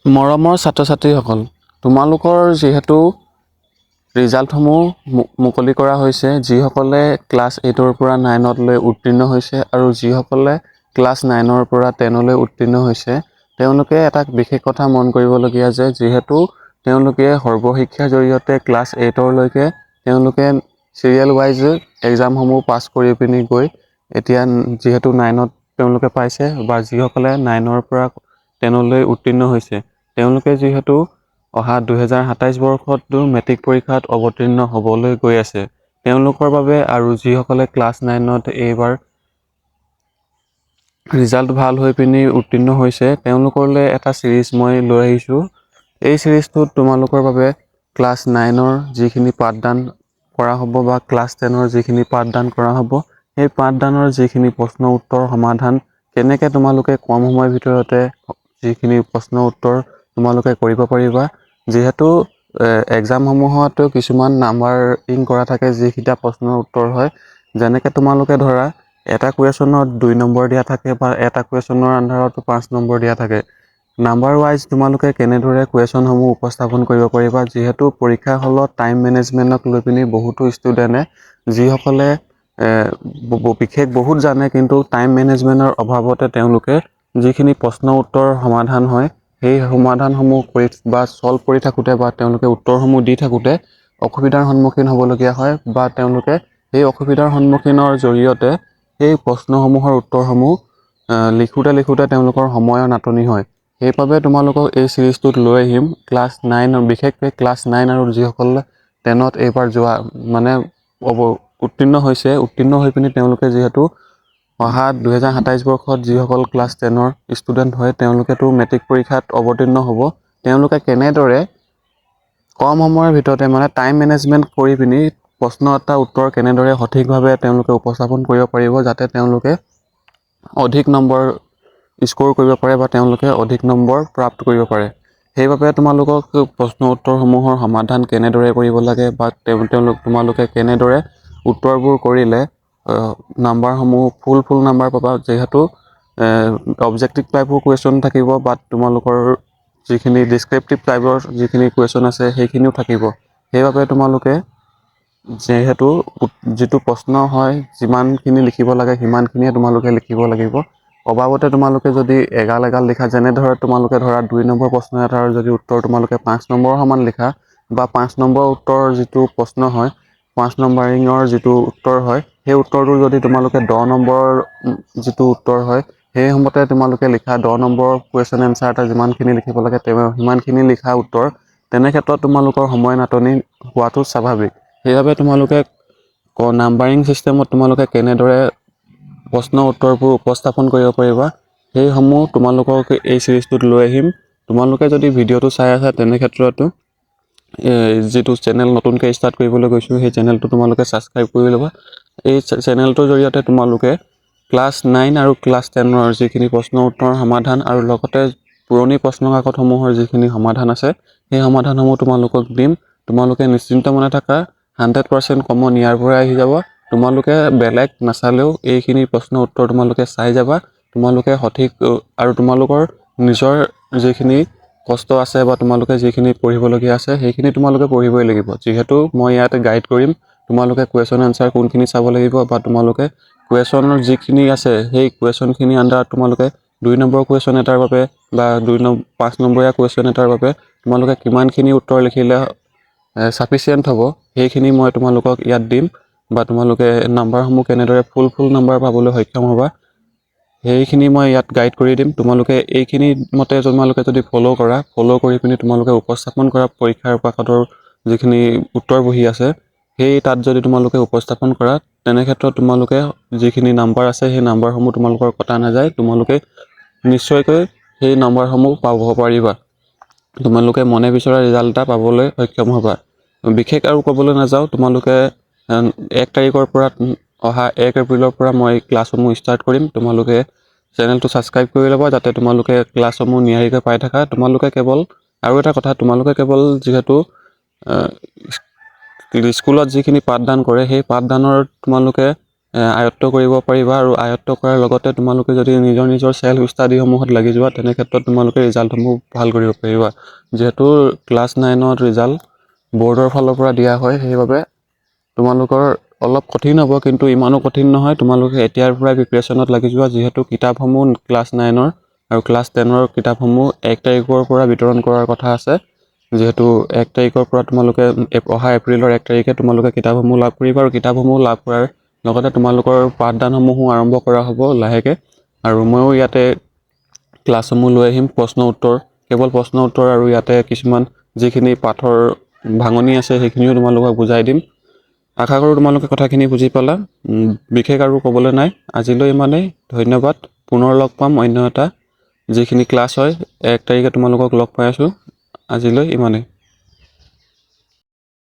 মৰমৰ ছাত্ৰ ছাত্ৰীসকল, তোমালোকৰ যিহেতু ৰিজাল্টসমূহ মুকলি কৰা হৈছে, যিসকলে ক্লাছ 8ৰ পৰা 9লৈ উত্তীৰ্ণ হৈছে আৰু যিসকলে ক্লাছ 9ৰ পৰা 10লৈ উত্তীৰ্ণ হৈছে, তেওঁলোকে এটা বিশেষ কথা মন কৰিবলগীয়া যে যিহেতু তেওঁলোকে সৰ্বশিক্ষাৰ জৰিয়তে ক্লাছ 8লৈকে তেওঁলোকে চিৰিয়েল ৱাইজ এক্সামসমূহ পাছ কৰি পিনি গৈ এতিয়া যিহেতু 9ত তেওঁলোকে পাইছে বা যিসকলে 9ৰ পৰা 10লৈ উত্তীৰ্ণ হৈছে, তেওঁলোকে যিহেতু অহা 2027 বৰ্ষতো মেট্ৰিক পৰীক্ষাত অৱতীৰ্ণ হ'বলৈ গৈ আছে। তেওঁলোকৰ বাবে আৰু যিসকলে ক্লাছ 9ত এইবাৰ ৰিজাল্ট ভাল হৈ পিনি উত্তীৰ্ণ হৈছে, তেওঁলোকলৈ এটা চিৰিজ মই লৈ আহিছোঁ। এই চিৰিজটোত তোমালোকৰ বাবে ক্লাছ 9ৰ যিখিনি পাঠদান কৰা হ'ব বা ক্লাছ 10ৰ যিখিনি পাঠদান কৰা হ'ব, সেই পাঠদানৰ যিখিনি প্ৰশ্ন উত্তৰ সমাধান কেনেকৈ তোমালোকে কম সময়ৰ ভিতৰতে যিখিনি প্ৰশ্ন উত্তৰ তোমালোকে কৰিব পাৰিবা। যিহেতু এক্সামসমূহতো কিছুমান নাম্বাৰিং কৰা থাকে, যিকেইটা প্ৰশ্নৰ উত্তৰ হয়, যেনেকৈ তোমালোকে ধৰা এটা কুৱেশ্যনত 2 নম্বৰ দিয়া থাকে বা এটা কুৱেশ্যনৰ আন্ধাৰতো 5 নম্বৰ দিয়া থাকে। নাম্বাৰ ৱাইজ তোমালোকে কেনেদৰে কুৱেশ্যনসমূহ উপস্থাপন কৰিব পাৰিবা, যিহেতু পৰীক্ষা হলত টাইম মেনেজমেণ্টক লৈ পিনি বহুতো ষ্টুডেণ্টে যিসকলে বিশেষ বহুত জানে কিন্তু টাইম মেনেজমেণ্টৰ অভাৱতে তেওঁলোকে যিখিনি প্ৰশ্ন উত্তৰ সমাধান হয়, সেই সমাধানসমূহ কৰি বা ছল্ভ কৰি থাকোঁতে বা তেওঁলোকে উত্তৰসমূহ দি থাকোঁতে অসুবিধাৰ সন্মুখীন হ'বলগীয়া হয় বা তেওঁলোকে সেই অসুবিধাৰ সন্মুখীনৰ জৰিয়তে সেই প্ৰশ্নসমূহৰ উত্তৰসমূহ লিখোঁতে তেওঁলোকৰ সময়ৰ নাটনি হয়। সেইবাবে তোমালোকক এই চিৰিজটোত লৈ আহিম ক্লাছ 9, বিশেষকৈ ক্লাছ 9 আৰু যিসকলে 10ত এইবাৰ উত্তীৰ্ণ হৈ পিনি তেওঁলোকে যিহেতু অহা 2027 বৰ্ষত যিসকল ক্লাছ 10ৰ ষ্টুডেণ্ট হয়, তেওঁলোকেতো মেট্ৰিক পৰীক্ষাত অৱতীৰ্ণ হ'ব। তেওঁলোকে কেনেদৰে কম সময়ৰ ভিতৰতে টাইম মেনেজমেণ্ট কৰি পিনি প্ৰশ্ন এটা উত্তৰ কেনেদৰে সঠিকভাৱে তেওঁলোকে উপস্থাপন কৰিব পাৰিব, যাতে তেওঁলোকে অধিক নম্বৰ স্ক'ৰ কৰিব পাৰে বা তেওঁলোকে অধিক নম্বৰ প্ৰাপ্ত কৰিব পাৰে। সেইবাবে তোমালোকক প্ৰশ্ন উত্তৰসমূহৰ সমাধান কেনেদৰে কৰিব লাগে বা তোমালোকে কেনেদৰে উত্তৰবোৰ কৰিলে নাম্বাৰসমূহ ফুল নাম্বাৰ পাবা। যিহেতু অবজেক্টিভ টাইপৰ কুৱেশ্যন থাকিব বা তোমালোকৰ যিখিনি ডিছক্ৰিপটিভ টাইপৰ যিখিনি কুৱেশ্যন আছে সেইখিনিও থাকিব। সেইবাবে তোমালোকে যিহেতু যিটো প্ৰশ্ন হয়, যিমানখিনি লিখিব লাগে সিমানখিনিয়ে তোমালোকে লিখিব লাগিব। অবাবতে তোমালোকে যদি এগাল লিখা, যেনেদৰে তোমালোকে ধৰা 2 নম্বৰ প্ৰশ্ন এটাৰ যদি উত্তৰ তোমালোকে 5 নম্বৰৰ সমান লিখা বা 5 নম্বৰ উত্তৰৰ যিটো প্ৰশ্ন হয়, 5 নম্বৰিঙৰ যিটো উত্তৰ হয়, সেই উত্তৰটো যদি তোমালোকে 10 নম্বৰৰ যিটো উত্তৰ হয়, সেই মতে তোমালোকে লিখা 10 নম্বৰ কুৱেশ্যন এনচাৰ এটা যিমানখিনি লিখিব লাগে সিমানখিনি লিখা উত্তৰ, তেনে ক্ষেত্ৰত তোমালোকৰ সময় নাটনি হোৱাটো স্বাভাৱিক। সেইবাবে তোমালোকে নাম্বাৰিং ছিষ্টেমত তোমালোকে কেনেদৰে প্ৰশ্ন উত্তৰবোৰ উপস্থাপন কৰিব পাৰিবা, সেইসমূহ তোমালোকক এই চিৰিজটোত লৈ আহিম। তোমালোকে যদি ভিডিঅ'টো চাই আছা তেনে ক্ষেত্ৰতো যিটো চেনেল নতুনকৈ ষ্টাৰ্ট কৰিবলৈ গৈছোঁ, সেই চেনেলটো তোমালোকে ছাবস্ক্ৰাইব কৰি ল'বা। এই চেনেলটোৰ জৰিয়তে তোমালোকে ক্লাছ 9 আৰু ক্লাছ 10ৰ যিখিনি প্ৰশ্ন উত্তৰ সমাধান আৰু লগতে পুৰণি প্ৰশ্ন কাকতসমূহৰ যিখিনি সমাধান আছে, সেই সমাধানসমূহ তোমালোকক দিম। তোমালোকে নিশ্চিন্ত মনে থাকা, 100% কমন ইয়াৰ পৰাই আহি যাব। তোমালোকে বেলেগ নাচালেও এইখিনি প্ৰশ্ন উত্তৰ তোমালোকে চাই যাবা। তোমালোকে সঠিক আৰু তোমালোকৰ নিজৰ যিখিনি কষ্ট আছে বা তোমালোকে যিখিনি পঢ়িবলগীয়া আছে, সেইখিনি তোমালোকে পঢ়িবই লাগিব। যিহেতু মই ইয়াতে গাইড কৰিম তোমালোকে কুৱেশ্যন এনচাৰ কোনখিনি চাব লাগিব বা তোমালোকে কুৱেশ্যনৰ যিখিনি আছে সেই কুৱেশ্যনখিনি আণ্ডাৰত তোমালোকে 2 নম্বৰ কুৱেশ্যন এটাৰ বাবে বা 5 নম্বৰীয়া কুৱেশ্যন এটাৰ বাবে তোমালোকে কিমানখিনি উত্তৰ লিখিলে ছাফিচিয়েণ্ট হ'ব, সেইখিনি মই তোমালোকক ইয়াত দিম। বা তোমালোকে নাম্বাৰসমূহ কেনেদৰে ফুল নাম্বাৰ পাবলৈ সক্ষম হ'বা, সেইখিনি মই ইয়াত গাইড কৰি দিম। তোমালোকে এইখিনি মতে তোমালোকে যদি ফ'ল' কৰি পিনি তোমালোকে উপস্থাপন কৰা পৰীক্ষাৰ কাকতৰ যিখিনি উত্তৰ বহি আছে, সেই তাত যদি তোমালোকে উপস্থাপন কৰা, তেনে ক্ষেত্ৰত তোমালোকে যিখিনি নাম্বাৰ আছে সেই নাম্বাৰসমূহ তোমালোকৰ কটা নাযায়। তোমালোকে নিশ্চয়কৈ সেই নাম্বাৰসমূহ পাব পাৰিবা। তোমালোকে মনে বিচৰা ৰিজাল্ট এটা পাবলৈ সক্ষম হ'বা। বিশেষ আৰু ক'বলৈ নাযাওঁ, তোমালোকে 1 তাৰিখৰ পৰা অহা 1 এপ্ৰিলৰ পৰা মই ক্লাছসমূহ ষ্টাৰ্ট কৰিম। তোমালোকে চেনেলটো ছাবস্ক্ৰাইব কৰি ল'বা, যাতে তোমালোকে ক্লাছসমূহ নিয়াৰিকৈ পাই থাকা। তোমালোকে কেৱল আৰু এটা কথা, তোমালোকে কেৱল যিহেতু স্কুলত যিখিনি পাঠদান কৰে, সেই পাঠদানৰ তোমালোকে আয়ত্ব কৰিব পাৰিবা আৰু আয়ত্ব কৰাৰ লগতে তোমালোকে যদি নিজৰ নিজৰ চেল্ফ ষ্টাডিসমূহত লাগি যোৱা তেনে ক্ষেত্ৰত তোমালোকে ৰিজাল্টসমূহ ভাল কৰিব পাৰিবা। যিহেতু ক্লাছ 9ত ৰিজাল্ট বৰ্ডৰ ফালৰ পৰা দিয়া হয়, সেইবাবে তোমালোকৰ অলপ কঠিন হ'ব, কিন্তু ইমানো কঠিন নহয়। তোমালোকে এতিয়াৰ পৰাই প্ৰিপাৰেশ্যনত লাগি যোৱা, যিহেতু কিতাপসমূহ ক্লাছ 9ৰ আৰু ক্লাছ 10ৰ কিতাপসমূহ 1 তাৰিখৰ পৰা বিতৰণ কৰাৰ কথা আছে। যিহেতু 1 তাৰিখৰ পৰা তোমালোকে অহা এপ্ৰিলৰ 1 তাৰিখে তোমালোকে কিতাপসমূহ লাভ কৰিবা আৰু কিতাপসমূহ লাভ কৰাৰ লগতে তোমালোকৰ পাঠদানসমূহো আৰম্ভ কৰা হ'ব লাহেকৈ। আৰু ময়ো ইয়াতে ক্লাছসমূহ লৈ আহিম, প্ৰশ্ন উত্তৰ, কেৱল প্ৰশ্ন উত্তৰ, আৰু ইয়াতে কিছুমান যিখিনি পাঠৰ ভাঙনি আছে সেইখিনিও তোমালোকক বুজাই দিম। আশা কৰোঁ তোমালোকে কথাখিনি বুজি পালা। বিশেষ আৰু ক'বলৈ নাই, আজিলৈ ইমানেই। ধন্যবাদ। পুনৰ লগ পাম অন্য এটা যিখিনি ক্লাছ হয়। 1 তাৰিখে তোমালোকক লগ পাই আছোঁ। আজিলৈ ইমানেই।